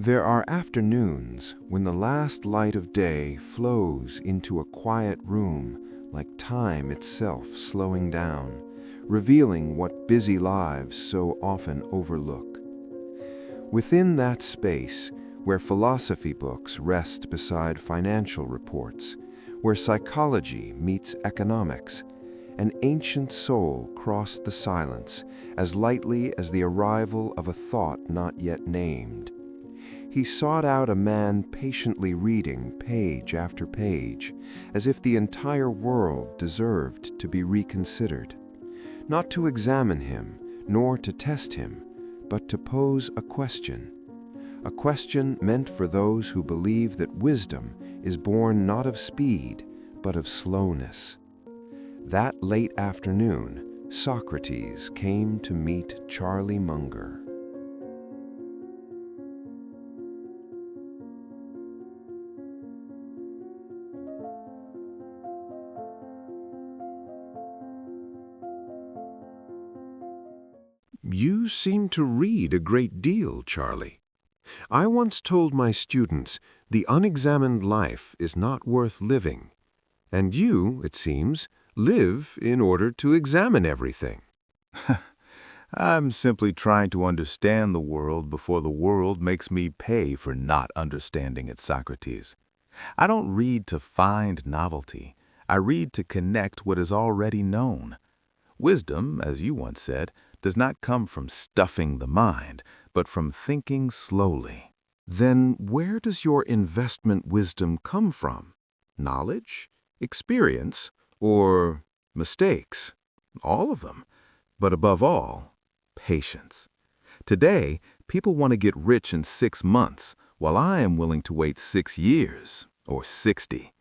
There are afternoons when the last light of day flows into a quiet room like time itself slowing down, revealing what busy lives so often overlook. Within that space, where philosophy books rest beside financial reports, where psychology meets economics, an ancient soul crossed the silence as lightly as the arrival of a thought not yet named. He sought out a man patiently reading page after page, as if the entire world deserved to be reconsidered. Not to examine him, nor to test him, but to pose a question meant for those who believe that wisdom is born not of speed, but of slowness. That late afternoon, Socrates came to meet Charlie Munger. You seem to read a great deal, Charlie. I once told my students the unexamined life is not worth living, and you, it seems, live in order to examine everything. I'm simply trying to understand the world before the world makes me pay for not understanding it, Socrates. I don't read to find novelty. I read to connect what is already known. Wisdom, as you once said, does not come from stuffing the mind, but from thinking slowly. Then where does your investment wisdom come from? Knowledge, experience, or mistakes? All of them. But above all, patience. Today, people want to get rich in 6 months, while I am willing to wait 6 years, or 60.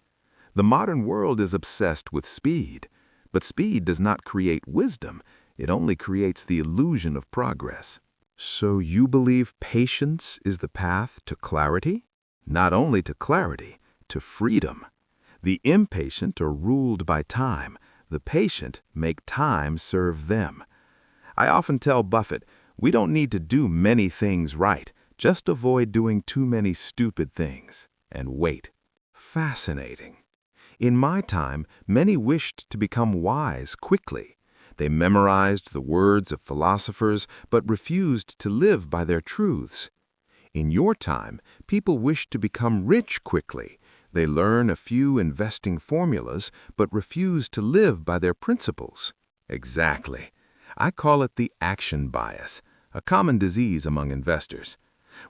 The modern world is obsessed with speed, but speed does not create wisdom. It only creates the illusion of progress. So you believe patience is the path to clarity? Not only to clarity, to freedom. The impatient are ruled by time. The patient make time serve them. I often tell Buffett, we don't need to do many things right. Just avoid doing too many stupid things. And wait. Fascinating. In my time, many wished to become wise quickly. They memorized the words of philosophers, but refused to live by their truths. In your time, people wish to become rich quickly. They learn a few investing formulas, but refuse to live by their principles. Exactly. I call it the action bias, a common disease among investors.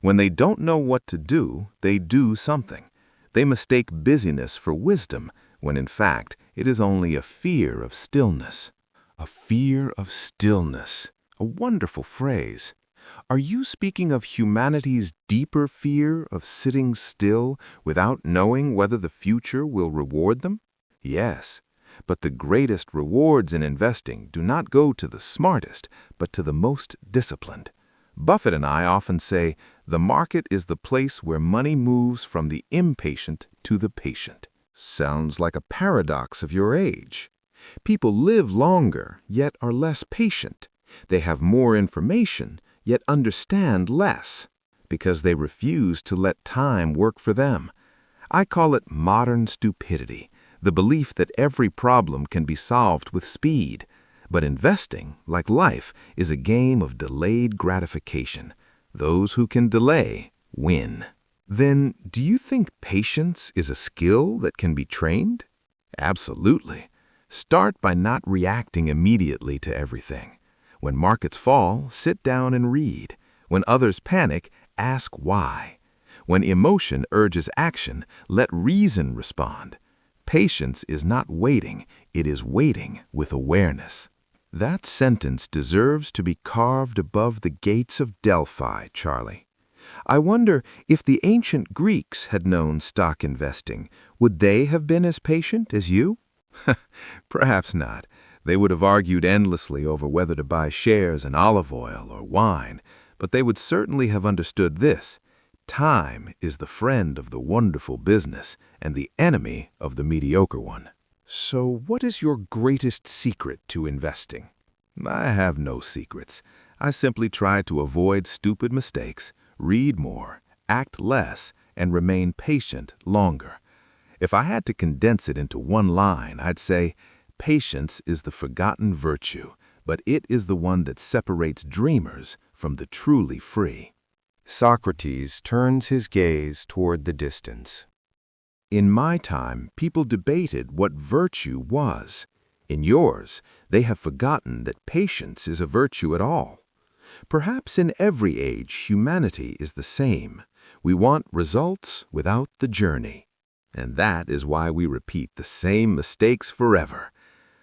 When they don't know what to do, they do something. They mistake busyness for wisdom, when in fact it is only a fear of stillness. A fear of stillness. A wonderful phrase. Are you speaking of humanity's deeper fear of sitting still without knowing whether the future will reward them? Yes, but the greatest rewards in investing do not go to the smartest, but to the most disciplined. Buffett and I often say, the market is the place where money moves from the impatient to the patient. Sounds like a paradox of your age. People live longer, yet are less patient. They have more information, yet understand less, because they refuse to let time work for them. I call it modern stupidity, the belief that every problem can be solved with speed. But investing, like life, is a game of delayed gratification. Those who can delay win. Then, do you think patience is a skill that can be trained? Absolutely. Start by not reacting immediately to everything. When markets fall, sit down and read. When others panic, ask why. When emotion urges action, let reason respond. Patience is not waiting, it is waiting with awareness. That sentence deserves to be carved above the gates of Delphi, Charlie. I wonder if the ancient Greeks had known stock investing, would they have been as patient as you? Perhaps not. They would have argued endlessly over whether to buy shares in olive oil or wine, but they would certainly have understood this. Time is the friend of the wonderful business and the enemy of the mediocre one. So what is your greatest secret to investing? I have no secrets. I simply try to avoid stupid mistakes, read more, act less, and remain patient longer. If I had to condense it into one line, I'd say, patience is the forgotten virtue, but it is the one that separates dreamers from the truly free. Socrates turns his gaze toward the distance. In my time, people debated what virtue was. In yours, they have forgotten that patience is a virtue at all. Perhaps in every age, humanity is the same. We want results without the journey. And that is why we repeat the same mistakes forever.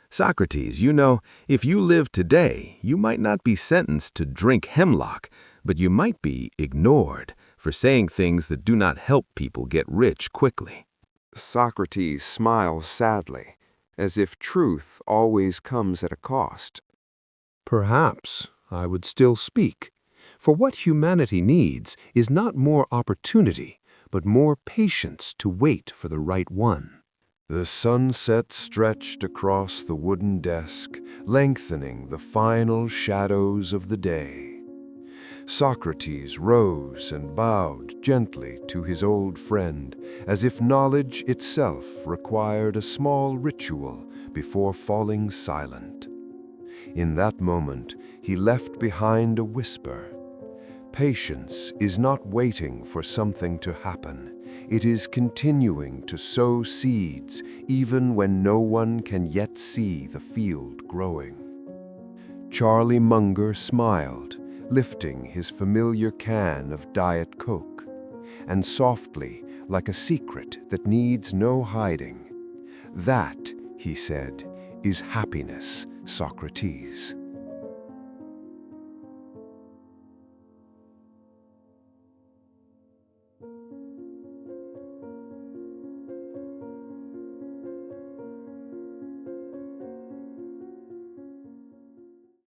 Socrates, you know, if you lived today, you might not be sentenced to drink hemlock, but you might be ignored for saying things that do not help people get rich quickly. Socrates smiles sadly, as if truth always comes at a cost. Perhaps I would still speak, for what humanity needs is not more opportunity, but more patience to wait for the right one. The sunset stretched across the wooden desk, lengthening the final shadows of the day. Socrates rose and bowed gently to his old friend, as if knowledge itself required a small ritual before falling silent. In that moment, he left behind a whisper. Patience is not waiting for something to happen. It is continuing to sow seeds even when no one can yet see the field growing. Charlie Munger smiled, lifting his familiar can of Diet Coke, and softly, like a secret that needs no hiding, "That," he said, "is happiness, Socrates."